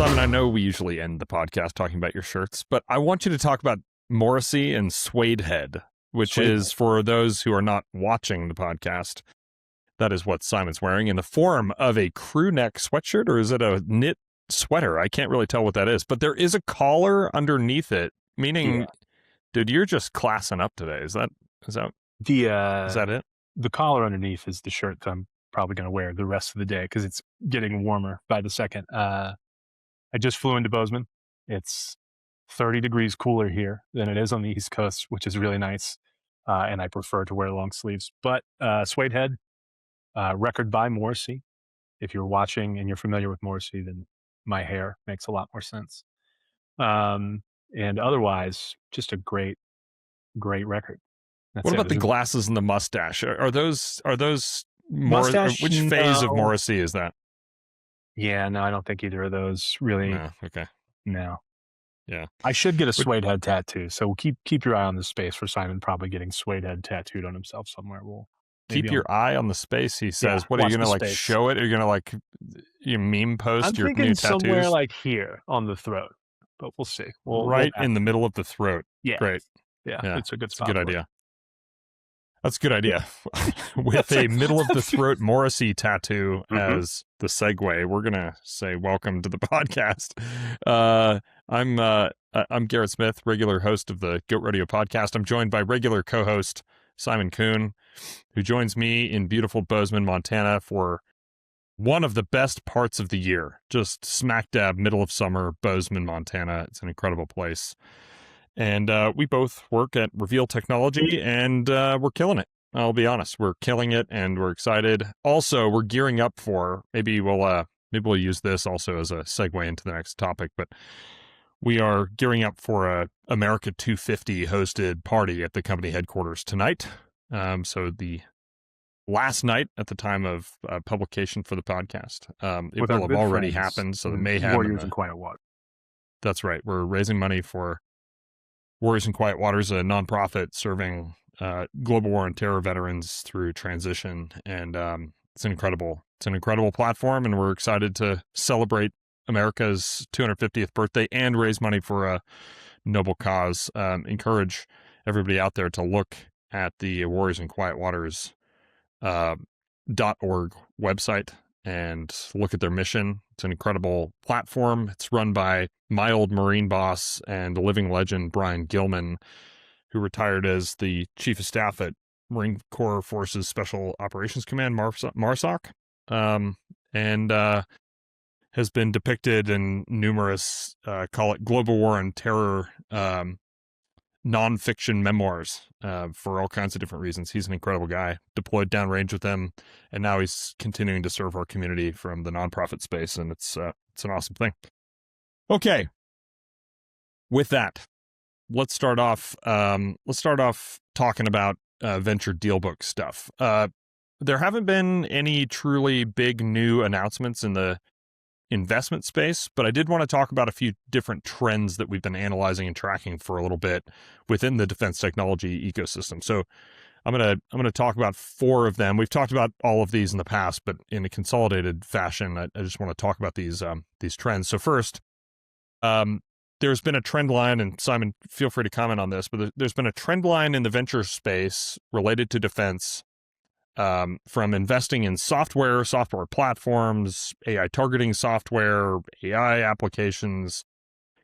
Simon, I know we usually end the podcast talking about your shirts, but I want you to talk about Morrissey and Suede Head, which is, for those who are not watching the podcast, that is what Simon's wearing in the form of a crew neck sweatshirt, or is it a knit sweater? I can't really tell what that is, but there is a collar underneath it, meaning, dude, you're just classing up today. Is that it? The collar underneath is the shirt that I'm probably going to wear the rest of the day because it's getting warmer by the second. I just flew into Bozeman. It's 30 degrees cooler here than it is on the East Coast, which is really nice. And I prefer to wear long sleeves. But Suede Head, record by Morrissey. If you're watching and you're familiar with Morrissey, then my hair makes a lot more sense. And otherwise, just a great record. What about the glasses and the mustache? Are those mustache? Which phase of Morrissey is that? Yeah, no, I don't think either of those really. No, okay. No. Yeah. I should get a Suede Head tattoo. So keep your eye on the space for Simon probably getting Suede Head tattooed on himself somewhere. Keep your eye on the space, he says. What, are you going to show it? Are you going to you meme post your new tattoos? I'm thinking somewhere like here on the throat, but we'll see. In the middle of the throat. Yeah. Great. Yeah. It's a good spot. It's a good idea. That's a good idea. With a middle of the throat Morrissey tattoo as the segue, we're going to say welcome to the podcast. I'm Garrett Smith, regular host of the Goat Rodeo podcast. I'm joined by regular co-host Simon Kuhn, who joins me in beautiful Bozeman, Montana for one of the best parts of the year. Just smack dab middle of summer, Bozeman, Montana. It's an incredible place. And we both work at Reveal Technology, and we're killing it. I'll be honest, we're killing it, and we're excited. Also, we're gearing up for, maybe we'll use this also as a segue into the next topic, but we are gearing up for a America 250 hosted party at the company headquarters tonight. So the last night at the time of publication for the podcast, it will have already happened. So the mayhem. Warriors in Quiet Water. That's right. We're raising money for Warriors in Quiet Water, is a nonprofit serving global war on terror veterans through transition, and it's an incredible platform, and we're excited to celebrate America's 250th birthday and raise money for a noble cause. Encourage everybody out there to look at the Warriors in Quiet Waters .org website and look at their mission. It's an incredible platform. It's run by my old Marine boss and living legend, Brian Gilman, who retired as the Chief of Staff at Marine Corps Forces Special Operations Command, MARSOC, and has been depicted in numerous, call it global war on terror, nonfiction memoirs for all kinds of different reasons. He's an incredible guy, deployed downrange with them, and now he's continuing to serve our community from the nonprofit space, and it's an awesome thing. Okay, with that, let's start off talking about venture deal book stuff. There haven't been any truly big new announcements in the investment space, but I did want to talk about a few different trends that we've been analyzing and tracking for a little bit within the defense technology ecosystem. So I'm gonna talk about 4 of them. We've talked about all of these in the past, but in a consolidated fashion, I just want to talk about these trends. So first, there's been a trend line, and Simon, feel free to comment on this, but there's been a trend line in the venture space related to defense, from investing in software platforms, AI targeting software, AI applications,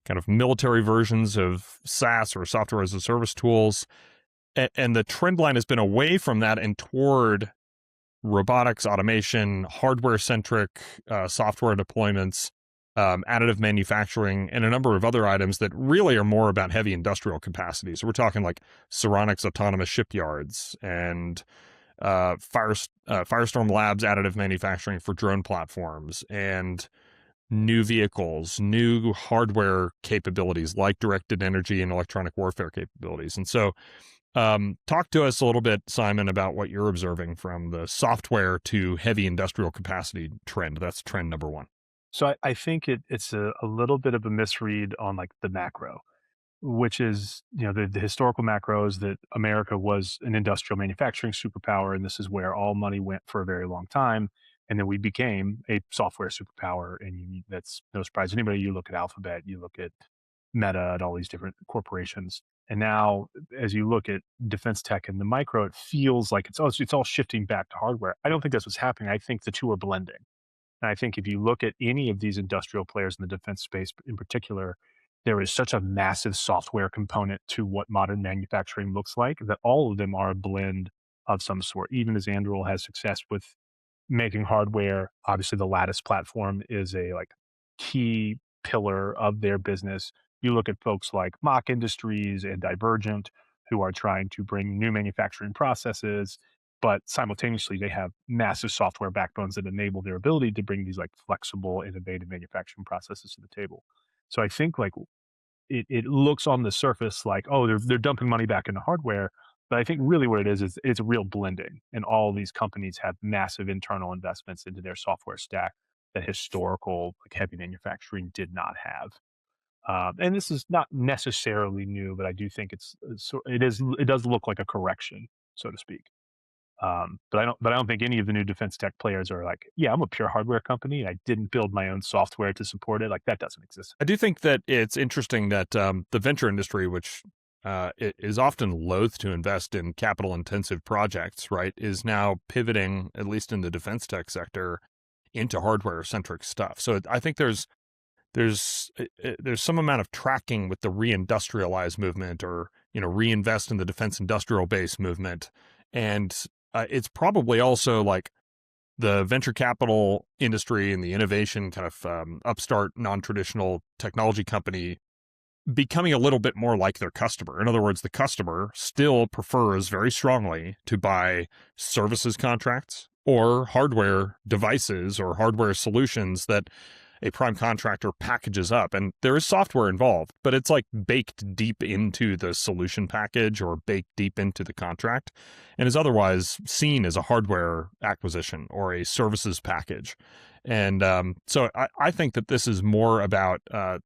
kind of military versions of SaaS or software as a service tools. And the trend line has been away from that and toward robotics, automation, hardware-centric software deployments, additive manufacturing, and a number of other items that really are more about heavy industrial capacity. So we're talking like Saronics autonomous shipyards and Firestorm Labs additive manufacturing for drone platforms, and new vehicles, new hardware capabilities like directed energy and electronic warfare capabilities. And so talk to us a little bit, Simon, about what you're observing from the software to heavy industrial capacity trend. That's trend number 1. So I think it's a little bit of a misread on like the macro, which is, the historical macros that America was an industrial manufacturing superpower, and this is where all money went for a very long time. And then we became a software superpower. And that's no surprise to anybody. You look at Alphabet, you look at Meta, and all these different corporations. And now, as you look at defense tech and the micro, it feels like it's all shifting back to hardware. I don't think that's what's happening. I think the two are blending. And I think if you look at any of these industrial players in the defense space in particular, there is such a massive software component to what modern manufacturing looks like that all of them are a blend of some sort. Even as Anduril has success with making hardware, obviously the Lattice platform is a like key pillar of their business. You look at folks like Mach Industries and Divergent, who are trying to bring new manufacturing processes, but simultaneously they have massive software backbones that enable their ability to bring these like flexible, innovative manufacturing processes to the table. So I think like it looks on the surface like, oh, they're dumping money back into hardware. But I think really what it is it's a real blending. And all these companies have massive internal investments into their software stack that historical like heavy manufacturing did not have. And this is not necessarily new, but I do think it does look like a correction, so to speak. But I don't think any of the new defense tech players are like, yeah, I'm a pure hardware company. I didn't build my own software to support it. Like that doesn't exist. I do think that it's interesting that the venture industry, which is often loath to invest in capital intensive projects, right, is now pivoting, at least in the defense tech sector, into hardware centric stuff. So I think there's some amount of tracking with the reindustrialize movement, or reinvest in the defense industrial base movement, and it's probably also like the venture capital industry and the innovation kind of upstart non-traditional technology company becoming a little bit more like their customer. In other words, the customer still prefers very strongly to buy services contracts or hardware devices or hardware solutions that a prime contractor packages up. And there is software involved, but it's like baked deep into the solution package or baked deep into the contract, and is otherwise seen as a hardware acquisition or a services package. And so I think that this is more about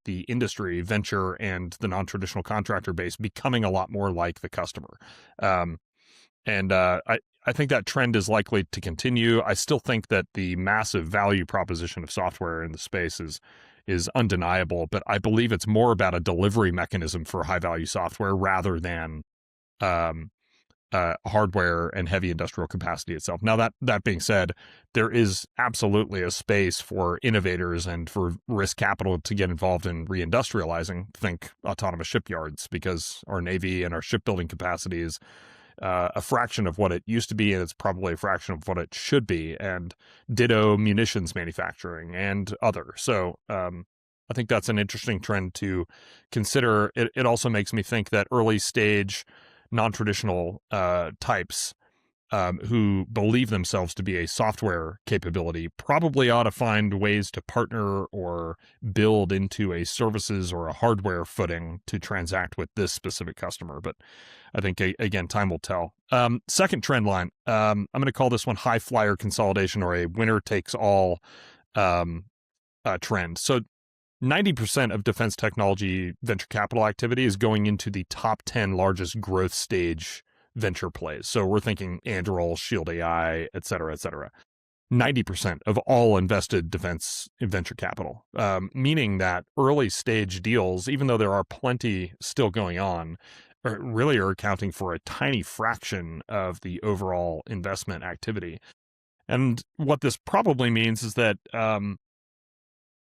the industry, venture, and the non-traditional contractor base becoming a lot more like the customer. And I think that trend is likely to continue. I still think that the massive value proposition of software in the space is undeniable, but I believe it's more about a delivery mechanism for high value software rather than um, hardware and heavy industrial capacity itself. Now, that being said, there is absolutely a space for innovators and for risk capital to get involved in reindustrializing. Think autonomous shipyards, because our Navy and our shipbuilding capacity is a fraction of what it used to be, and it's probably a fraction of what it should be, and ditto munitions manufacturing and other. So I think that's an interesting trend to consider. It also makes me think that early stage non-traditional types who believe themselves to be a software capability probably ought to find ways to partner or build into a services or a hardware footing to transact with this specific customer. But I think, again, time will tell. Second trend line, I'm going to call this one high flyer consolidation, or a winner takes all trend. So 90% of defense technology venture capital activity is going into the top 10 largest growth stage venture plays. So we're thinking Anduril, Shield AI, et cetera, et cetera. 90% of all invested defense venture capital, meaning that early stage deals, even though there are plenty still going on, really are accounting for a tiny fraction of the overall investment activity. And what this probably means is that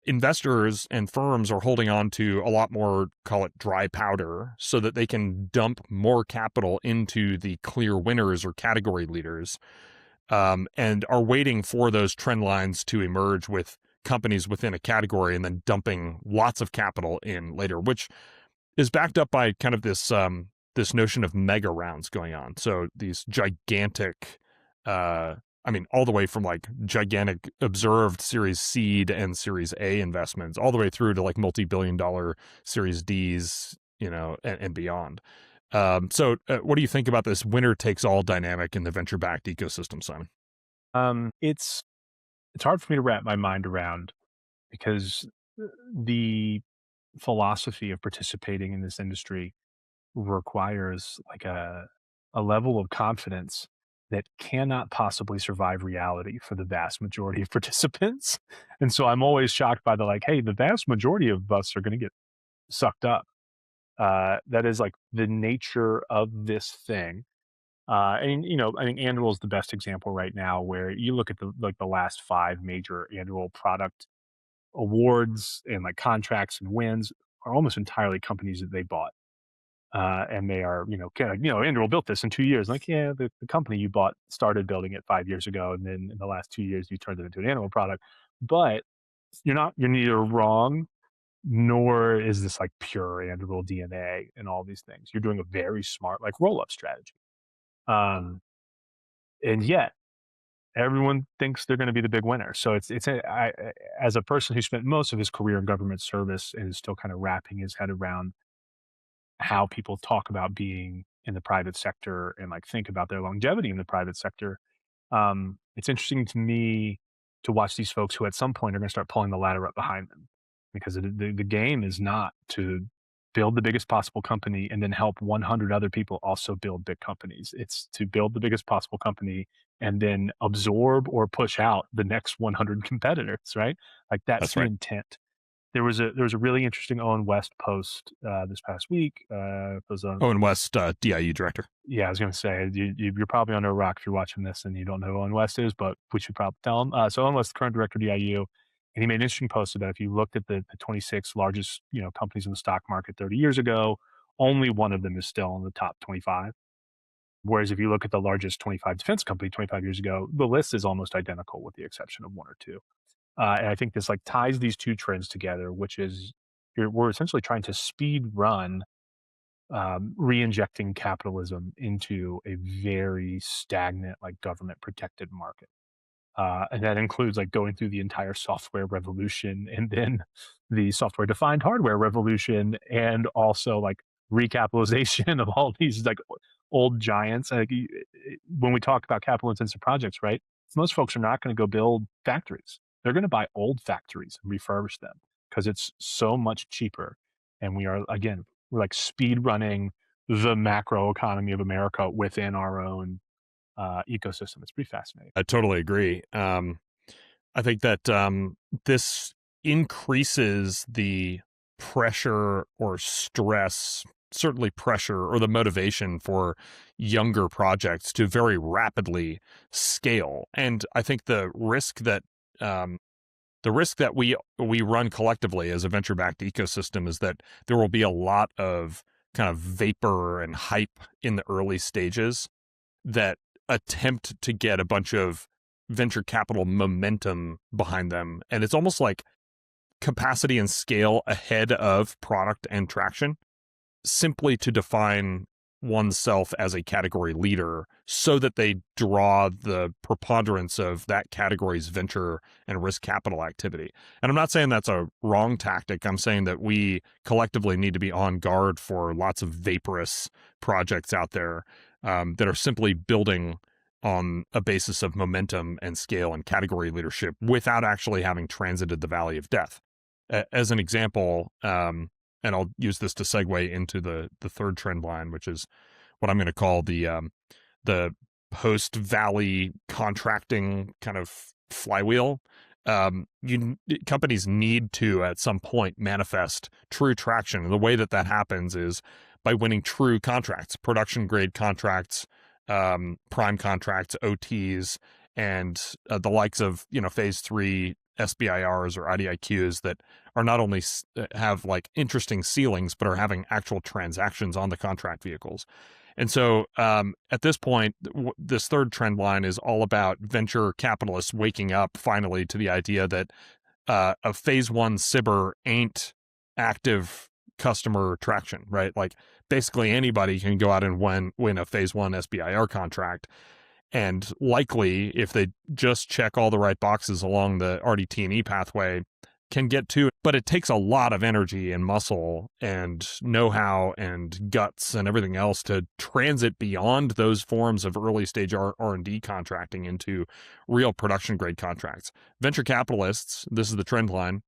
investors and firms are holding on to a lot more, call it dry powder, so that they can dump more capital into the clear winners or category leaders, and are waiting for those trend lines to emerge with companies within a category and then dumping lots of capital in later, which is backed up by kind of this notion of mega rounds going on. So these gigantic all the way from like gigantic observed Series Seed and Series A investments, all the way through to like multi-billion-dollar Series Ds, and beyond. So what do you think about this winner-takes-all dynamic in the venture-backed ecosystem, Simon? It's hard for me to wrap my mind around, because the philosophy of participating in this industry requires like a level of confidence that cannot possibly survive reality for the vast majority of participants. And so I'm always shocked by the like, hey, the vast majority of us are going to get sucked up. That is like the nature of this thing. And I think annual is the best example right now, where you look at the last five major annual product awards and like contracts and wins are almost entirely companies that they bought. And they are, kind of, Andrew built this in 2 years. Like, yeah, the company you bought started building it 5 years ago, and then in the last 2 years you turned it into an animal product. But you're neither wrong, nor is this like pure Andrew DNA and all these things. You're doing a very smart like roll up strategy. And yet everyone thinks they're going to be the big winner. So as a person who spent most of his career in government service and is still kind of wrapping his head around how people talk about being in the private sector and like think about their longevity in the private sector. It's interesting to me to watch these folks who at some point are going to start pulling the ladder up behind them, because the game is not to build the biggest possible company and then help 100 other people also build big companies. It's to build the biggest possible company and then absorb or push out the next 100 competitors, right? Like that's the intent. There was a really interesting Owen West post this past week. Owen West, DIU director. Yeah, I was going to say you're probably under a rock if you're watching this and you don't know who Owen West is, but we should probably tell him. So Owen West, the current director of DIU, and he made an interesting post about if you looked at the 26 largest companies in the stock market 30 years ago, only one of them is still in the top 25. Whereas if you look at the largest 25 defense company 25 years ago, the list is almost identical with the exception of one or two. And I think this like ties these two trends together, which is we're essentially trying to speed run re-injecting capitalism into a very stagnant, like government protected market. And that includes like going through the entire software revolution and then the software defined hardware revolution, and also like recapitalization of all these like old giants. Like, when we talk about capital intensive projects, right? Most folks are not going to go build factories. They're going to buy old factories and refurbish them because it's so much cheaper. And we're like speed running the macro economy of America within our own ecosystem. It's pretty fascinating. I totally agree. I think that this increases the pressure or stress, certainly pressure or the motivation for younger projects to very rapidly scale. And I think the risk that we run collectively as a venture-backed ecosystem is that there will be a lot of kind of vapor and hype in the early stages that attempt to get a bunch of venture capital momentum behind them. And it's almost like capacity and scale ahead of product and traction, simply to define oneself as a category leader so that they draw the preponderance of that category's venture and risk capital activity. And I'm not saying that's a wrong tactic. I'm saying that we collectively need to be on guard for lots of vaporous projects out there that are simply building on a basis of momentum and scale and category leadership without actually having transited the valley of death. As an example, and I'll use this to segue into the third trend line, which is what I'm going to call the post-valley contracting kind of flywheel. Companies need to, at some point, manifest true traction. And the way that happens is by winning true contracts, production-grade contracts, prime contracts, OTs, and the likes of phase 3 SBIRs or IDIQs that are not only have like interesting ceilings, but are having actual transactions on the contract vehicles. And so at this point, this third trend line is all about venture capitalists waking up finally to the idea that a phase 1 SBIR ain't active customer traction, right? Like basically anybody can go out and win a phase 1 SBIR contract. And likely, if they just check all the right boxes along the RDT&E pathway, can get to it. But it takes a lot of energy and muscle and know-how and guts and everything else to transit beyond those forms of early-stage R&D contracting into real production-grade contracts. Venture capitalists, this is the trend line,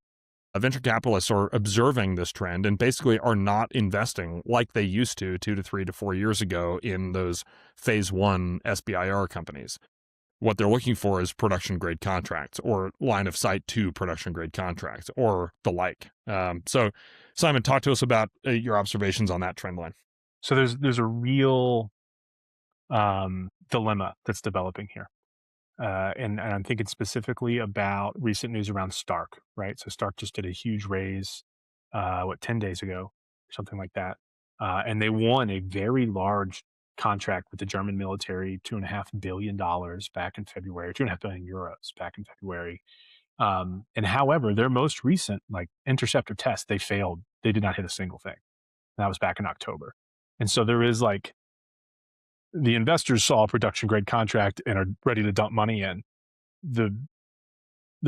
venture capitalists are observing this trend and basically are not investing like they used to 2 to 3 to 4 years ago in those phase one SBIR companies. What they're looking for is production grade contracts or line of sight to production grade contracts or the like. So, Simon, talk to us about your observations on that trend line. So there's a real dilemma that's developing here. And I'm thinking specifically about recent news around Stark, right? So Stark just did a huge raise, 10 days ago, something like that. And they won a very large contract with the German military, $2.5 billion back in February, 2.5 billion euros back in February. And however, their most recent like interceptor test, they failed. They did not hit a single thing. That was back in October. And so there is like, the investors saw a production grade contract and are ready to dump money in. The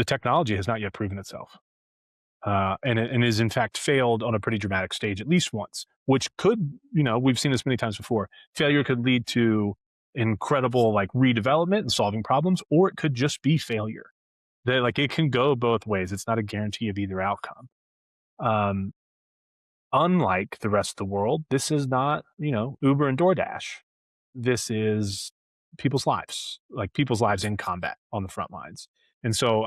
technology has not yet proven itself, and is in fact failed on a pretty dramatic stage at least once, which could, we've seen this many times before. Failure could lead to incredible like redevelopment and solving problems, or it could just be failure. It can go both ways. It's not a guarantee of either outcome. Unlike the rest of the world, this is not, Uber and DoorDash. This is people's lives in combat on the front lines. And so,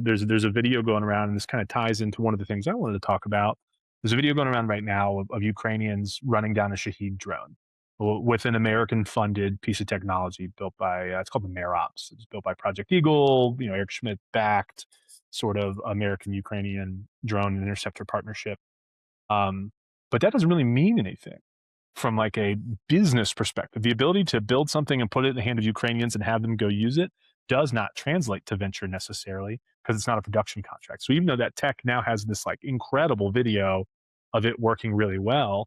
there's a video going around, and this kind of ties into one of the things I wanted to talk about. There's a video going around right now of Ukrainians running down a Shahed drone with an American-funded piece of technology built by, it's called the MAROPS. It's built by Project Eagle, Eric Schmidt-backed sort of American-Ukrainian drone and interceptor partnership. But that doesn't really mean anything from like a business perspective. The ability to build something and put it in the hand of Ukrainians and have them go use it does not translate to venture necessarily, because it's not a production contract. So even though that tech now has this like incredible video of it working really well,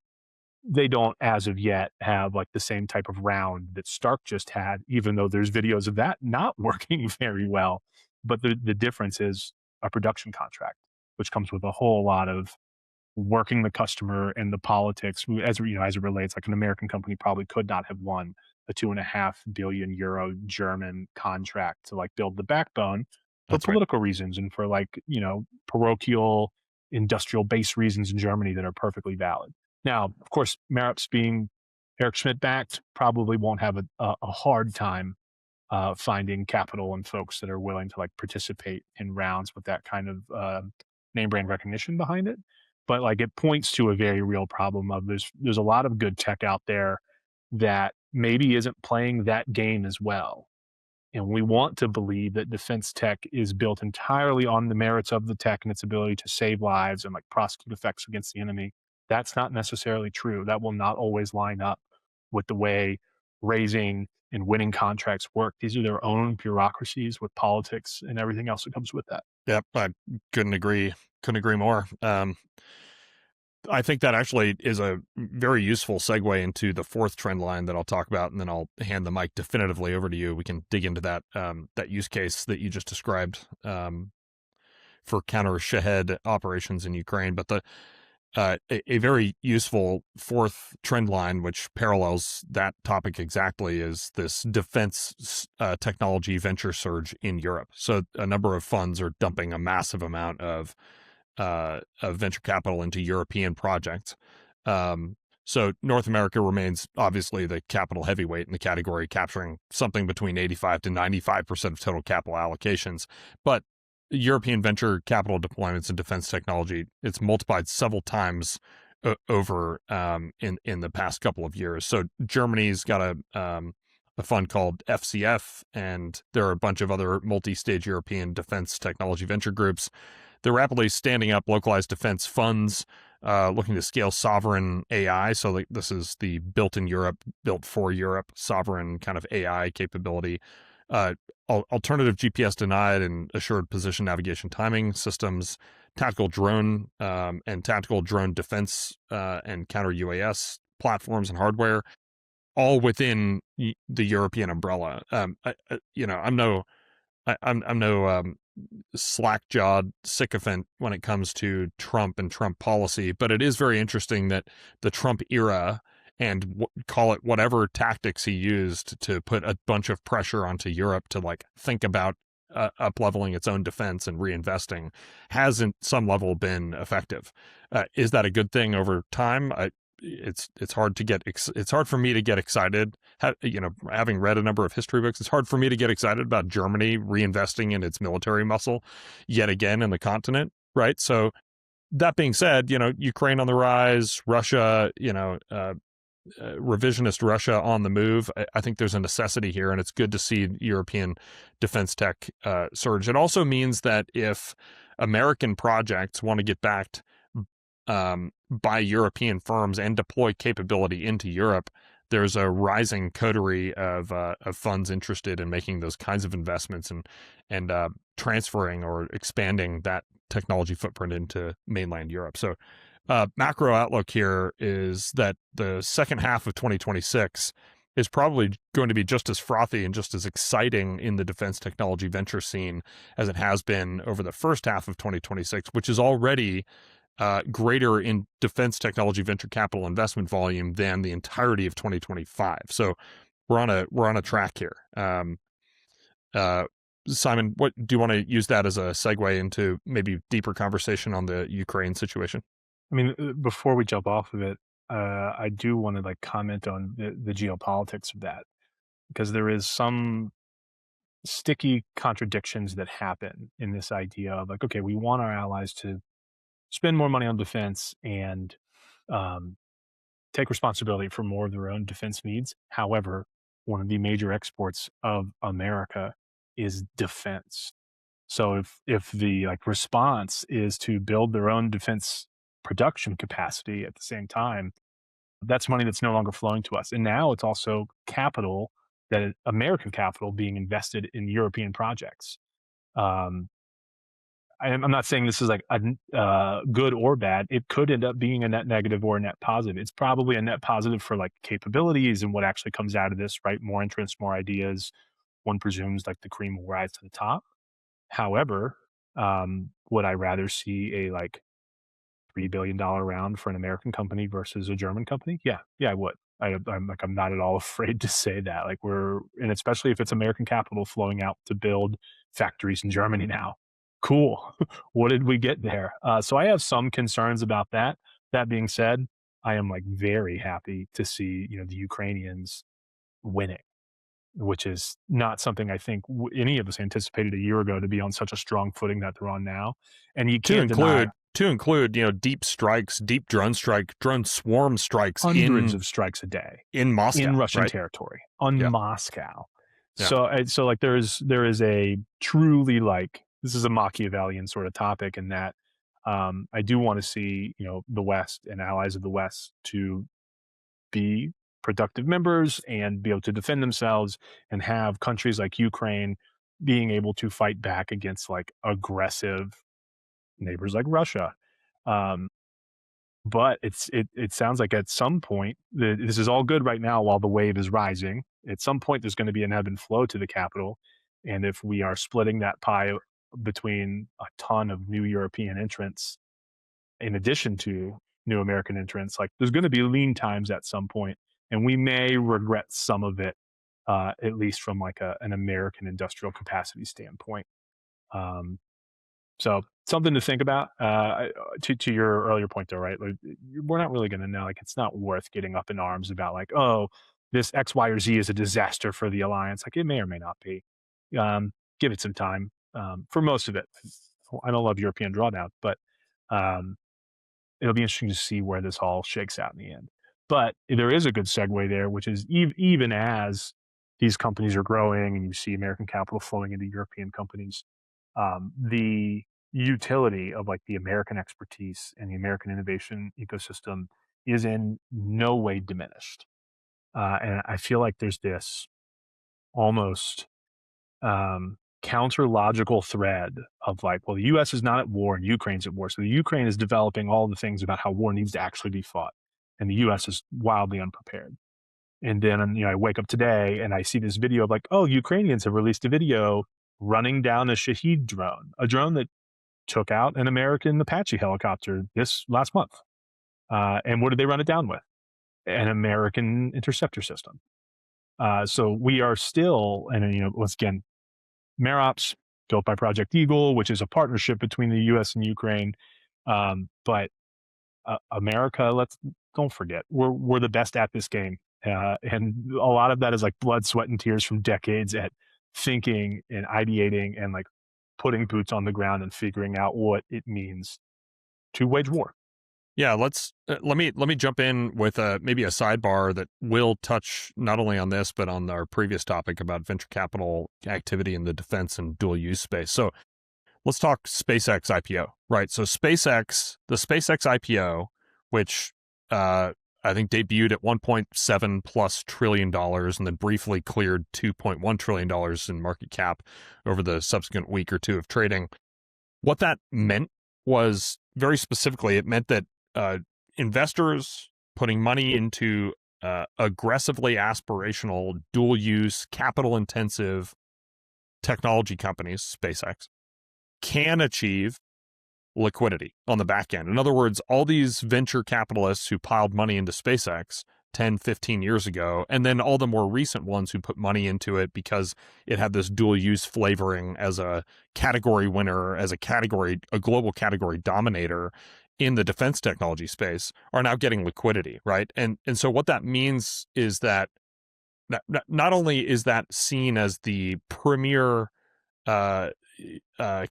they don't as of yet have like the same type of round that Stark just had, even though there's videos of that not working very well. But the difference is a production contract, which comes with a whole lot of working the customer and the politics as it relates. Like an American company probably could not have won a 2.5 billion euro German contract to like build the backbone for That's right. political reasons and for like, parochial industrial base reasons in Germany that are perfectly valid. Now, of course, Marops being Eric Schmidt backed probably won't have a hard time finding capital and folks that are willing to like participate in rounds with that kind of name brand recognition behind it. But like it points to a very real problem of there's a lot of good tech out there that maybe isn't playing that game as well. And we want to believe that defense tech is built entirely on the merits of the tech and its ability to save lives and like prosecute effects against the enemy. That's not necessarily true. That will not always line up with the way raising and winning contracts work. These are their own bureaucracies with politics and everything else that comes with that. Yep, I couldn't agree more. I think that actually is a very useful segue into the fourth trend line that I'll talk about, and then I'll hand the mic definitively over to you. We can dig into that that use case that you just described for counter-Shahed operations in Ukraine. But a very useful fourth trend line, which parallels that topic exactly, is this defense technology venture surge in Europe. So a number of funds are dumping a massive amount of venture capital into European projects. So North America remains obviously the capital heavyweight in the category, capturing something between 85 to 95% of total capital allocations. But European venture capital deployments in defense technology, it's multiplied several times over in the past couple of years. So Germany's got a fund called FCF, and there are a bunch of other multi-stage European defense technology venture groups. They're rapidly standing up localized defense funds, looking to scale sovereign AI. So this is the built in Europe, built for Europe, sovereign kind of AI capability. Alternative GPS denied and assured position navigation timing systems, tactical drone and tactical drone defense and counter-UAS platforms and hardware, all within the European umbrella. I'm no slack-jawed sycophant when it comes to Trump and Trump policy, but it is very interesting that the Trump era, and call it whatever tactics he used to put a bunch of pressure onto Europe to like think about up-leveling its own defense and reinvesting has in some level been effective. Is that a good thing over time? It's hard to get it's hard for me to get excited. Having read a number of history books, it's hard for me to get excited about Germany reinvesting in its military muscle yet again in the continent, right? So that being said, Ukraine on the rise, Russia, revisionist Russia on the move. I think there's a necessity here, and it's good to see European defense tech surge. It also means that if American projects want to get backed by European firms and deploy capability into Europe, there's a rising coterie of funds interested in making those kinds of investments and transferring or expanding that technology footprint into mainland Europe. So macro outlook here is that the second half of 2026 is probably going to be just as frothy and just as exciting in the defense technology venture scene as it has been over the first half of 2026, which is already greater in defense technology venture capital investment volume than the entirety of 2025. So we're on a track here. Simon, what do you want to use that as a segue into maybe deeper conversation on the Ukraine situation? I mean, before we jump off of it, I do want to comment on the geopolitics of that, because there is some sticky contradictions that happen in this idea of okay, we want our allies to spend more money on defense and take responsibility for more of their own defense needs. However, one of the major exports of America is defense. So if the response is to build their own defense production capacity at the same time, that's money that's no longer flowing to us. And now it's also capital, that American capital, being invested in European projects. I'm not saying this is a good or bad. It could end up being a net negative or a net positive. It's probably a net positive for capabilities and what actually comes out of this, right? More entrants, more ideas. One presumes the cream will rise to the top. However, would I rather see a $3 billion round for an American company versus a German company? Yeah, I would. I'm not at all afraid to say that. And especially if it's American capital flowing out to build factories in Germany now. Cool. What did we get there? So I have some concerns about that. That being said, I am very happy to see the Ukrainians winning, which is not something I think any of us anticipated a year ago, to be on such a strong footing that they're on now. And you can't deny to include deep strikes, deep drone swarm strikes, hundreds of strikes a day in Moscow, in Russian right? territory, on Moscow. Yeah. So there is a truly this is a Machiavellian sort of topic, in that I do want to see the West and allies of the West to be productive members and be able to defend themselves, and have countries like Ukraine being able to fight back against aggressive neighbors like Russia. But it sounds like at some point, this is all good right now while the wave is rising. At some point, there's going to be an ebb and flow to the capital. And if we are splitting that pie between a ton of new European entrants, in addition to new American entrants, there's going to be lean times at some point, and we may regret some of it, at least from an American industrial capacity standpoint. So something to think about. To your earlier point, though, right? We're not really going to know. It's not worth getting up in arms about oh, this X, Y, or Z is a disaster for the alliance. It may or may not be. Give it some time. For most of it, I don't love European drawdown, but it'll be interesting to see where this all shakes out in the end. But there is a good segue there, which is even as these companies are growing and you see American capital flowing into European companies, the utility of the American expertise and the American innovation ecosystem is in no way diminished. And I feel like there's this almost counter-logical thread of well, the U.S. is not at war and Ukraine's at war. So the Ukraine is developing all the things about how war needs to actually be fought, and the U.S. is wildly unprepared. And then I wake up today and I see this video of oh, Ukrainians have released a video running down a Shahed drone, a drone that took out an American Apache helicopter this last month. And what did they run it down with? An American interceptor system. So we are still, and once again, Merops, built by Project Eagle, which is a partnership between the U.S. and Ukraine. But America, don't forget, we're the best at this game, and a lot of that is like blood, sweat, and tears from decades at thinking and ideating and like putting boots on the ground and figuring out what it means to wage war. Yeah, let me jump in with maybe a sidebar that will touch not only on this but on our previous topic about venture capital activity in the defense and dual use space. So let's talk SpaceX IPO, right? So the SpaceX IPO, which I think debuted at $1.7+ trillion and then briefly cleared $2.1 trillion in market cap over the subsequent week or two of trading. What that meant was, very specifically, it meant that investors putting money into aggressively aspirational, dual-use, capital-intensive technology companies, SpaceX, can achieve liquidity on the back end. In other words, all these venture capitalists who piled money into SpaceX 10, 15 years ago, and then all the more recent ones who put money into it because it had this dual-use flavoring as a category winner, as a global category dominator in the defense technology space, are now getting liquidity, right? And so what that means is that not only is that seen as the premier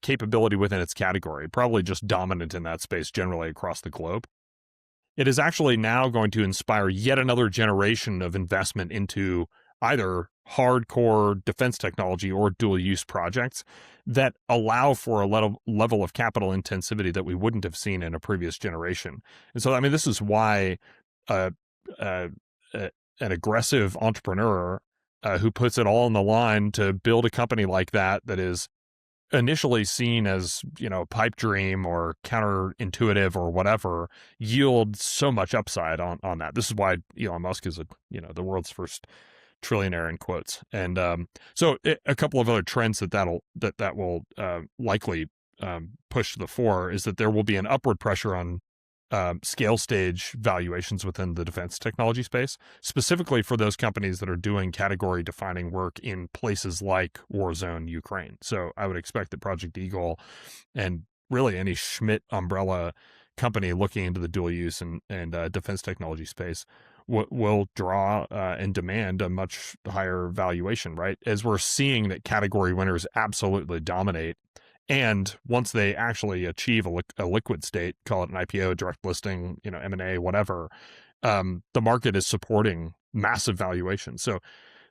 capability within its category, probably just dominant in that space generally across the globe, it is actually now going to inspire yet another generation of investment into either hardcore defense technology or dual use projects that allow for a level of capital intensivity that we wouldn't have seen in a previous generation. And so, I mean, this is why an aggressive entrepreneur who puts it all on the line to build a company like that is initially seen as, a pipe dream or counterintuitive or whatever, yield so much upside on that. This is why Elon Musk is the world's first trillionaire, in quotes. And so a couple of other trends that will likely push to the fore is that there will be an upward pressure on scale stage valuations within the defense technology space, specifically for those companies that are doing category defining work in places like war zone Ukraine. So I would expect that Project Eagle and really any Schmidt umbrella company looking into the dual use and defense technology space will draw and demand a much higher valuation, right? As we're seeing that category winners absolutely dominate. And once they actually achieve a liquid state, call it an IPO, direct listing, M&A, whatever, the market is supporting massive valuations. So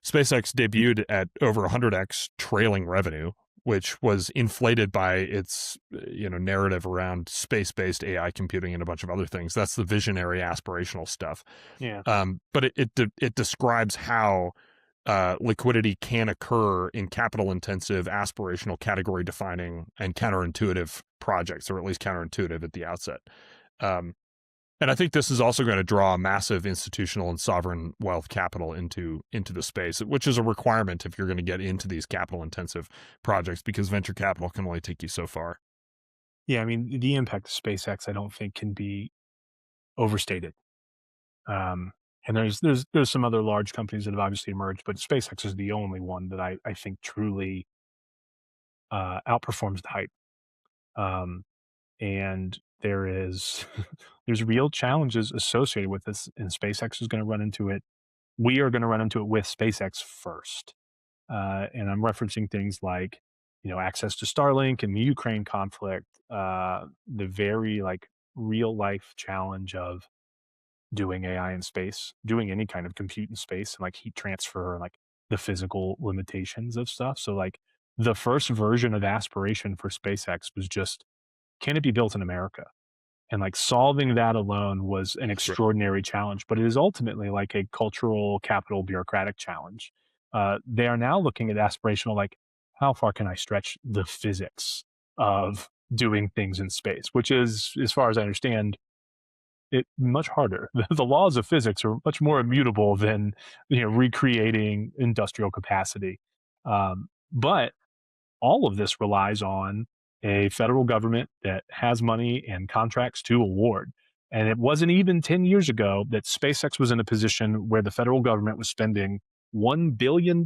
SpaceX debuted at over 100x trailing revenue, which was inflated by its narrative around space-based AI computing and a bunch of other things. That's the visionary, aspirational stuff. Yeah. But it describes how liquidity can occur in capital-intensive, aspirational, category-defining, and counterintuitive projects, or at least counterintuitive at the outset. And I think this is also going to draw massive institutional and sovereign wealth capital into the space, which is a requirement if you're going to get into these capital-intensive projects, because venture capital can only take you so far. Yeah, I mean, the impact of SpaceX, I don't think, can be overstated. And there's some other large companies that have obviously emerged, but SpaceX is the only one that I think truly outperforms the hype. And there's real challenges associated with this, and SpaceX is going to run into it. We are going to run into it with SpaceX first. And I'm referencing things like, access to Starlink and the Ukraine conflict, the very real life challenge of doing AI in space, doing any kind of compute in space, and heat transfer, and the physical limitations of stuff. So the first version of aspiration for SpaceX was just, can it be built in America? And solving that alone was an extraordinary challenge, but it is ultimately a cultural, capital, bureaucratic challenge. They are now looking at aspirational, how far can I stretch the physics of doing things in space, which is, as far as I understand, it much harder. The laws of physics are much more immutable than recreating industrial capacity. But all of this relies on a federal government that has money and contracts to award. And it wasn't even 10 years ago that SpaceX was in a position where the federal government was spending $1 billion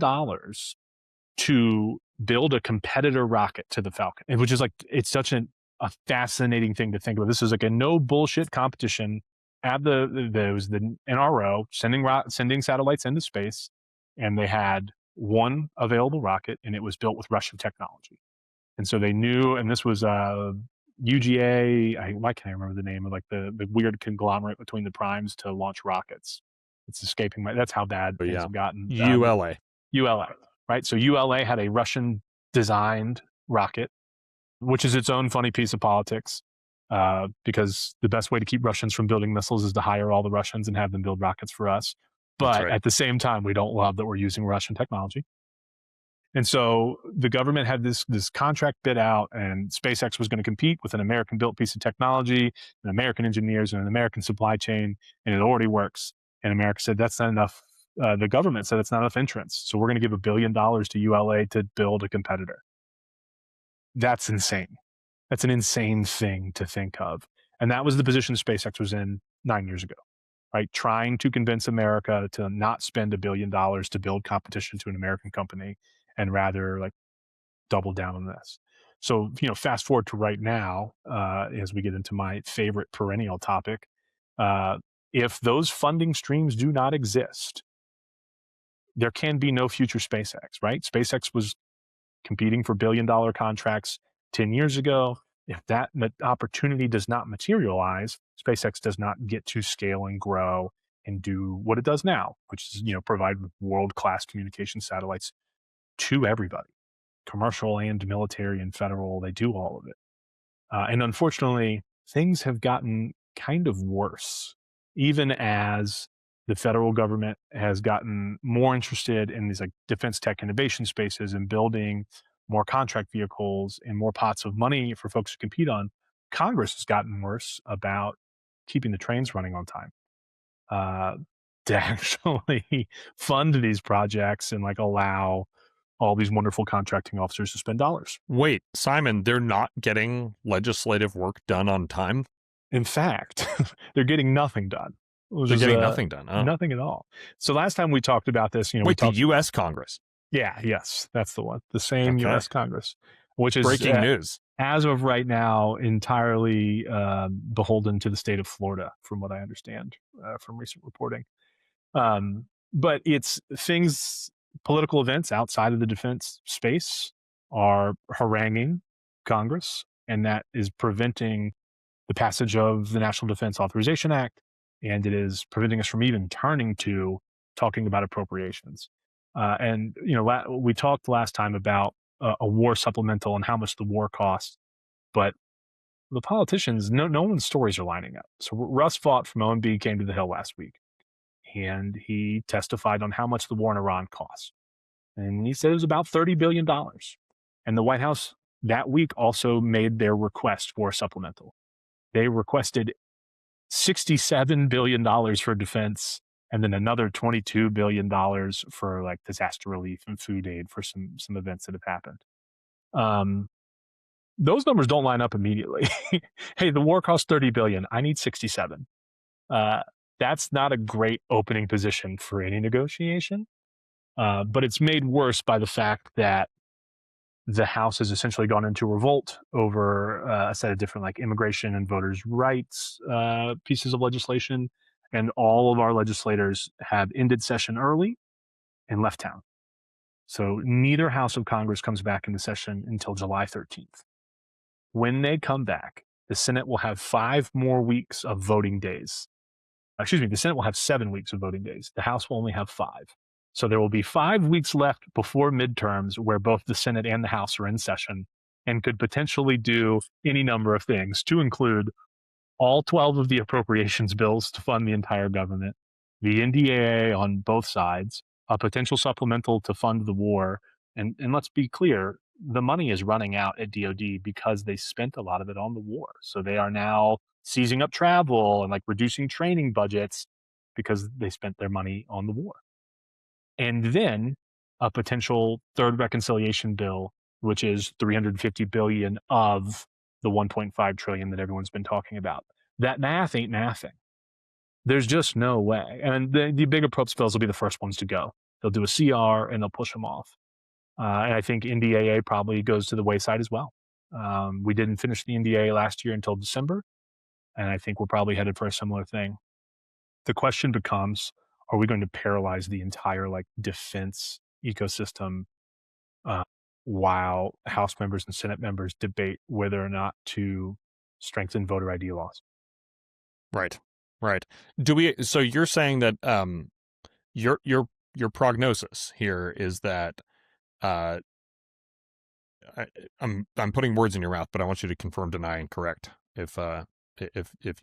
to build a competitor rocket to the Falcon, which is like, it's such a fascinating thing to think about. This is like a no bullshit competition. There was the NRO sending satellites into space, and they had one available rocket, and it was built with Russian technology. And so they knew, and this was UGA. Why can't I remember the name of like the weird conglomerate between the primes to launch rockets? It's escaping my. That's how bad things have gotten. ULA. ULA, right? So ULA had a Russian designed rocket, which is its own funny piece of politics, because the best way to keep Russians from building missiles is to hire all the Russians and have them build rockets for us. But at the same time, we don't love that we're using Russian technology. And so the government had this contract bid out, and SpaceX was going to compete with an American-built piece of technology, and American engineers, and an American supply chain, and it already works. And America said, that's not enough. The government said it's not enough entrants, so we're going to give $1 billion to ULA to build a competitor. That's insane. That's an insane thing to think of. And that was the position SpaceX was in 9 years ago, right? Trying to convince America to not spend $1 billion to build competition to an American company, and rather like double down on this. So, fast forward to right now, as we get into my favorite perennial topic, if those funding streams do not exist, there can be no future SpaceX, right? SpaceX was competing for $1 billion contracts 10 years ago. If that opportunity does not materialize, SpaceX does not get to scale and grow and do what it does now, which is, provide world-class communication satellites to everybody, commercial and military and federal. They do all of it. And unfortunately, things have gotten kind of worse, even as the federal government has gotten more interested in these like defense tech innovation spaces and building more contract vehicles and more pots of money for folks to compete on. Congress has gotten worse about keeping the trains running on time, to actually fund these projects and like allow all these wonderful contracting officers to spend dollars. Wait, Simon, they're not getting legislative work done on time? In fact, they're getting nothing done. They're getting nothing done. Oh. Nothing at all. So last time we talked about this, Wait, the U.S. Congress? Yeah, yes, that's the one. The same U.S. Congress, which is breaking news. As of right now, entirely beholden to the state of Florida, from what I understand from recent reporting. But it's things, political events outside of the defense space are haranguing Congress, and that is preventing the passage of the National Defense Authorization Act, and it is preventing us from even turning to talking about appropriations. And we talked last time about a war supplemental and how much the war costs, but the politicians, no one's stories are lining up. So Russ Vought from OMB came to the Hill last week, and he testified on how much the war in Iran costs. And he said it was about $30 billion. And the White House that week also made their request for a supplemental. They requested $67 billion for defense, and then another $22 billion for like disaster relief and food aid for some events that have happened. Those numbers don't line up immediately. Hey, the war costs $30 billion. I need 67. That's not a great opening position for any negotiation. But it's made worse by the fact that the House has essentially gone into revolt over a set of different like immigration and voters' rights pieces of legislation. And all of our legislators have ended session early and left town. So neither House of Congress comes back into session until July 13th. When they come back, the Senate will have 5 more weeks of voting days. The Senate will have 7 weeks of voting days. The House will only have 5. So there will be 5 weeks left before midterms where both the Senate and the House are in session and could potentially do any number of things, to include all 12 of the appropriations bills to fund the entire government, the NDAA on both sides, a potential supplemental to fund the war. And let's be clear, the money is running out at DoD because they spent a lot of it on the war. So they are now seizing up travel and like reducing training budgets because they spent their money on the war. And then a potential third reconciliation bill, which is $350 billion of the $1.5 trillion that everyone's been talking about. That math ain't mathing. There's just no way. And the big approach bills will be the first ones to go. They'll do a CR and they'll push them off. And I think NDAA probably goes to the wayside as well. We didn't finish the NDAA last year until December, and I think we're probably headed for a similar thing. The question becomes, are we going to paralyze the entire like defense ecosystem uh, while House members and Senate members debate whether or not to strengthen voter ID laws? Right. Right. Do we so you're saying that your your prognosis here is that uh I, I'm putting words in your mouth, but I want you to confirm, deny, and correct if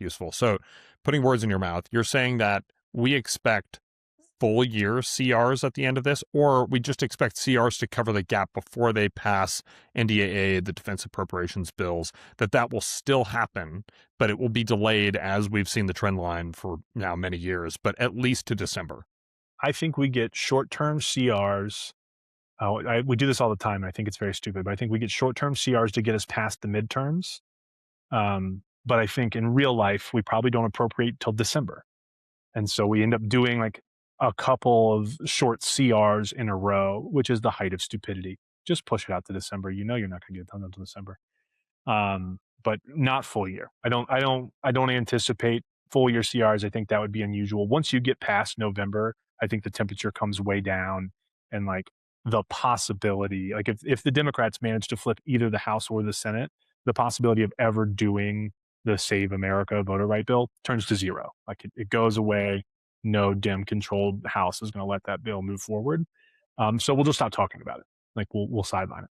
useful. So, putting words in your mouth, you're saying that we expect full year CRs at the end of this, or we just expect CRs to cover the gap before they pass NDAA, the defense appropriations bills, that will still happen, but it will be delayed as we've seen the trend line for now many years, but at least to December. I think we get short-term CRs. We do this all the time. I think it's very stupid, but I think we get short-term CRs to get us past the midterms. But I think in real life, we probably don't appropriate till December. And so we end up doing like a couple of short CRs in a row, which is the height of stupidity. Just push it out to December. You know you're not going to get it done until December. But not full year. I don't anticipate full year CRs. I think that would be unusual. Once you get past November, I think the temperature comes way down, and like the possibility, like if the Democrats manage to flip either the House or the Senate, the possibility of ever doing the Save America voter right bill turns to zero. Like it goes away. No Dem controlled House is going to let that bill move forward. So we'll just stop talking about it. Like we'll sideline it.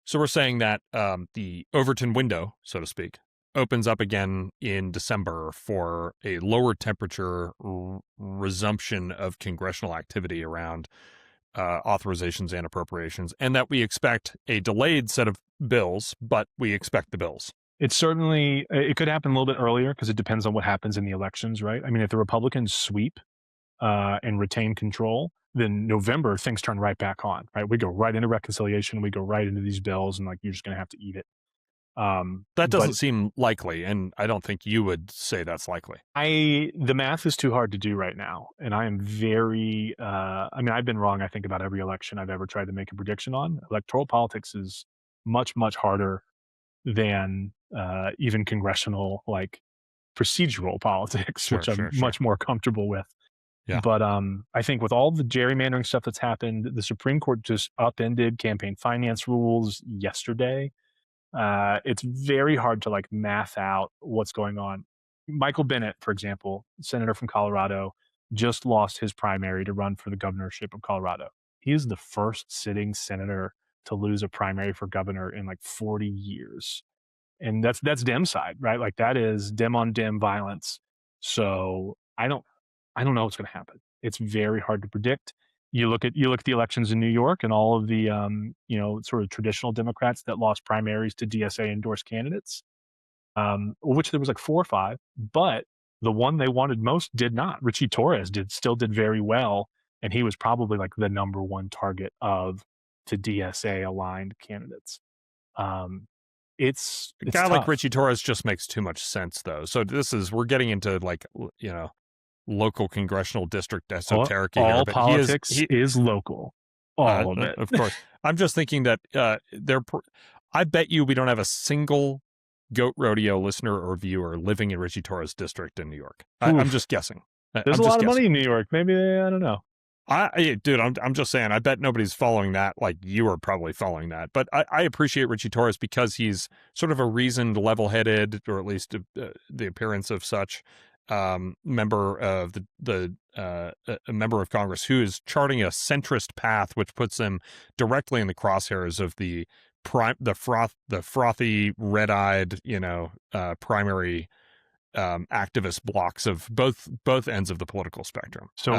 So we're saying that the Overton window, so to speak, opens up again in December for a lower temperature resumption of congressional activity around authorizations and appropriations, and that we expect a delayed set of bills, but we expect the bills. It could happen a little bit earlier because it depends on what happens in the elections, right? I mean, if the Republicans sweep and retain control, then November things turn right back on, right? We go right into reconciliation, we go right into these bills, and like you're just going to have to eat it. That But doesn't seem likely, and I don't think you would say that's likely. the math is too hard to do right now, and I am very. I mean, I've been wrong. I think about every election I've ever tried to make a prediction on. Electoral politics is much harder than even congressional like procedural politics, Sure, which I'm sure, sure. much more comfortable with. Yeah. But I think with all the gerrymandering stuff that's happened, the Supreme Court just upended campaign finance rules yesterday. It's very hard to like math out what's going on. Michael Bennet, for example, senator from Colorado, just lost his primary to run for the governorship of Colorado. He is the first sitting senator to lose a primary for governor in like 40 years. And that's Dem side, right? Like that is Dem on Dem violence. So I don't know what's going to happen. It's very hard to predict. You look at the elections in New York and all of the sort of traditional Democrats that lost primaries to DSA endorsed candidates, which there was like 4 or 5, but the one they wanted most did not. Richie Torres still did very well, and he was probably like the number one target of the DSA aligned candidates. Um, it's A it's guy like tough. Richie Torres just makes too much sense, though. So we're getting into like, local congressional district esoteric here, All but he is, politics is local, all of it. of course. I'm just thinking that I bet you we don't have a single Goat Rodeo listener or viewer living in Richie Torres district in New York. I'm Oof. just guessing. There's I'm a just lot of money guessing. in New York. Maybe I don't know. Dude, I'm just saying. I bet nobody's following that like you are probably following that. But I appreciate Richie Torres because he's sort of a reasoned, level-headed, or at least the appearance of such member of a member of Congress who is charting a centrist path, which puts him directly in the crosshairs of the frothy, red-eyed, primary activist blocks of both ends of the political spectrum. So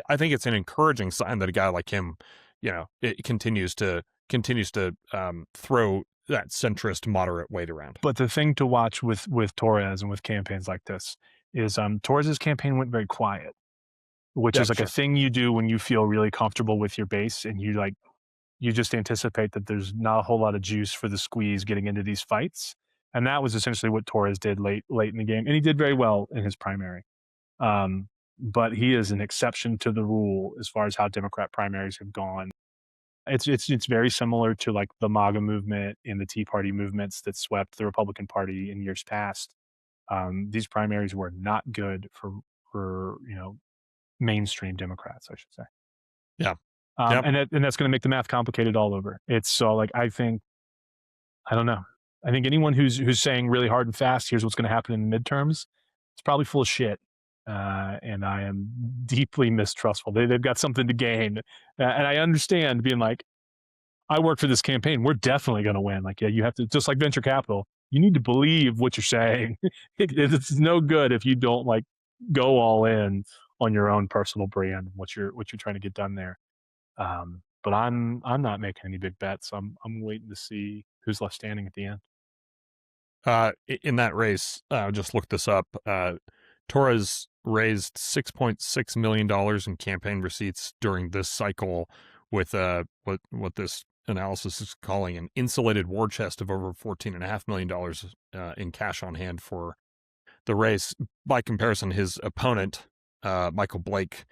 I think it's an encouraging sign that a guy like him, it continues to throw that centrist moderate weight around. but the thing to watch with Torres and with campaigns like this is Torres's campaign went very quiet, which Yeah, is like a sure. thing you do when you feel really comfortable with your base and you just anticipate that there's not a whole lot of juice for the squeeze getting into these fights. And that was essentially what Torres did late in the game. And he did very well in his primary. But he is an exception to the rule as far as how Democrat primaries have gone. It's very similar to like the MAGA movement and the Tea Party movements that swept the Republican Party in years past. These primaries were not good for mainstream Democrats, I should say. Yeah. Yep. And that's going to make the math complicated all over. It's so like I don't know. I think anyone who's saying really hard and fast, here's what's going to happen in the midterms, it's probably full of shit. And I am deeply mistrustful. They've got something to gain, and I understand being like, I work for this campaign. We're definitely going to win. Like, yeah, you have to, just like venture capital, you need to believe what you're saying. It's no good if you don't like go all in on your own personal brand, what you're trying to get done there. But I'm not making any big bets. I'm waiting to see who's left standing at the end. In that race, just looked this up. Torres raised $6.6 million in campaign receipts during this cycle with what this analysis is calling an insulated war chest of over $14.5 million in cash on hand for the race. By comparison, his opponent, Michael Blake,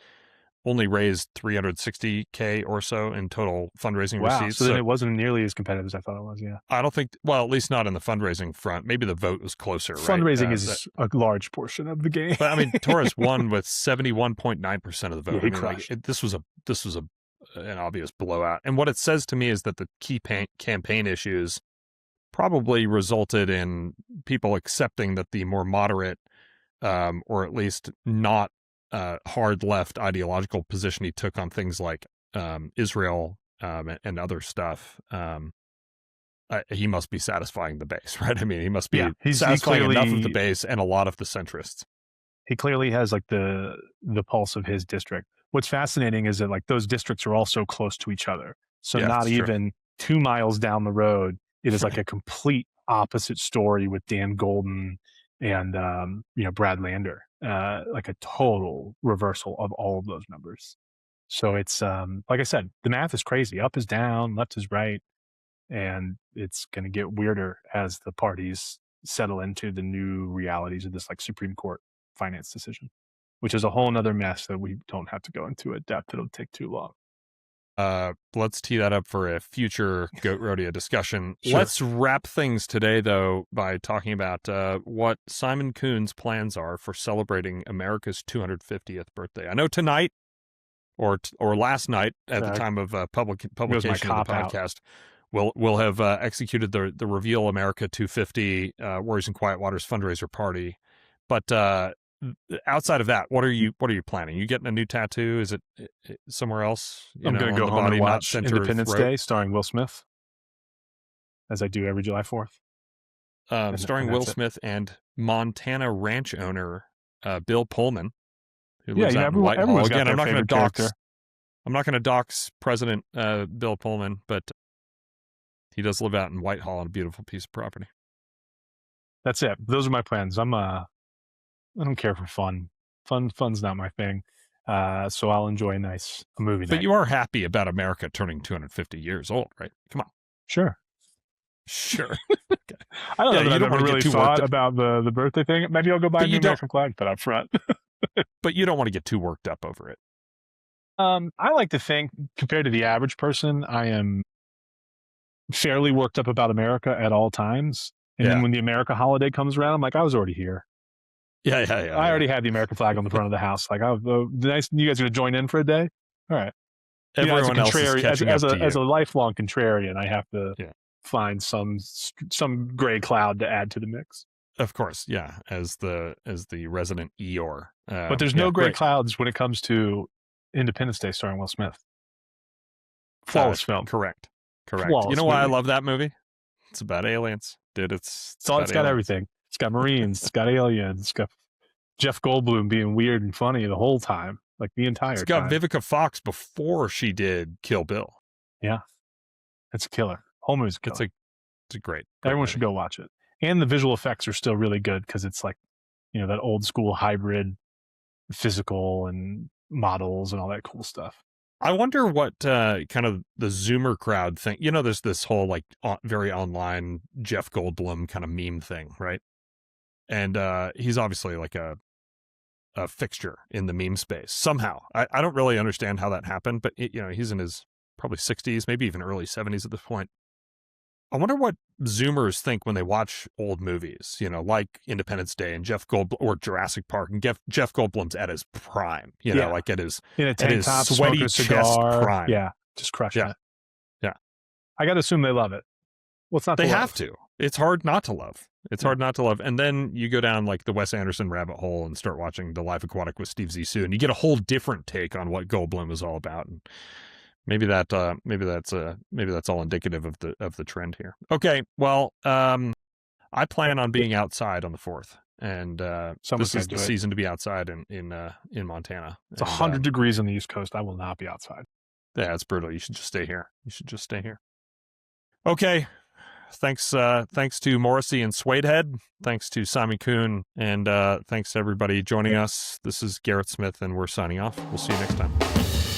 only raised $360K or so in total fundraising receipts. So then it wasn't nearly as competitive as I thought it was. Yeah, I don't think. Well, at least not in the fundraising front. Maybe the vote was closer. Fundraising is a large portion of the game. But I mean, Torres won with 71.9% of the vote. Yeah, I mean, this was an obvious blowout. And what it says to me is that the key campaign issues probably resulted in people accepting that the more moderate, or at least not hard left ideological position he took on things like Israel and other stuff, he must be satisfying the base, right? I mean, he must be satisfying enough of the base and a lot of the centrists. He clearly has like the pulse of his district. What's fascinating is that like those districts are all so close to each other. So not even 2 miles down the road, it is like a complete opposite story with Dan Golden and Brad Lander. Like a total reversal of all of those numbers. So it's like I said, the math is crazy. Up is down, left is right, and it's going to get weirder as the parties settle into the new realities of this like Supreme Court finance decision, which is a whole nother mess that we don't have to go into at depth. It'll take too long. Let's tee that up for a future Goat Rodeo discussion. Sure. Let's wrap things today, though, by talking about what Simon Kuhn's plans are for celebrating America's 250th birthday. I know tonight or last night at the time of publication of the podcast, we'll have executed the Reveal America 250 Worries and Quiet Waters fundraiser party. But outside of that, what are you planning? You getting a new tattoo? Is it somewhere else? I'm going to go home and watch Independence Day starring Will Smith, as I do every July 4th. Starring Will Smith and Montana ranch owner Bill Pullman, who lives out in Whitehall. Again, I'm not going to dox President Bill Pullman, but he does live out in Whitehall on a beautiful piece of property. That's it. Those are my plans. I don't care for fun. Fun's not my thing. So I'll enjoy a movie night. But you are happy about America turning 250 years old, right? Come on. Sure. Okay. I don't know that I've ever really thought about the birthday thing. Maybe I'll go buy a new American flag, put up front. But you don't want to get too worked up over it. I like to think, compared to the average person, I am fairly worked up about America at all times. And then when the America holiday comes around, I'm like, I was already here. Yeah. I already had the American flag on the front of the house. Like, nice. You guys are going to join in for a day? All right. Everyone else is catching up to you. As a lifelong contrarian, I have to find some gray cloud to add to the mix. Of course, yeah. As the resident Eeyore. But there's no gray clouds when it comes to Independence Day starring Will Smith. Flawless film. Correct. Flawless You know why movie. I love that movie? It's about aliens, dude. It's got everything. It's got Marines. It's got aliens. It's got Jeff Goldblum being weird and funny the whole time, like the entire time. It's got Vivica Fox before she did Kill Bill. Yeah, it's a killer. Whole movie's a killer. It's a great Everyone movie. should go watch it. And the visual effects are still really good because it's like, that old school hybrid physical and models and all that cool stuff. I wonder what kind of the Zoomer crowd think. There's this whole like very online Jeff Goldblum kind of meme thing, right? And he's obviously like a fixture in the meme space somehow. I don't really understand how that happened, but he's in his probably 60s, maybe even early 70s at this point. I wonder what Zoomers think when they watch old movies, like Independence Day and Jeff Goldblum, or Jurassic Park, and Jeff Goldblum's at his prime, like at his in a tank top, sweaty smoking a chest cigar. prime. Yeah, just crushing it. Yeah. I got to assume they love it. What's not? They have to. It's hard not to love. It's hard not to love. And then you go down like the Wes Anderson rabbit hole and start watching The Life Aquatic with Steve Zissou, and you get a whole different take on what Goldblum is all about. And maybe that's all indicative of the trend here. Okay, well, I plan on being outside on the 4th, and this is the season to be outside in Montana. It's 100 degrees on the East Coast. I will not be outside. Yeah, it's brutal. You should just stay here. Okay. Thanks to Morrissey and Swadehead. Thanks to Simon Kuhn, and thanks to everybody joining us. This is Garrett Smith, and we're signing off. We'll see you next time.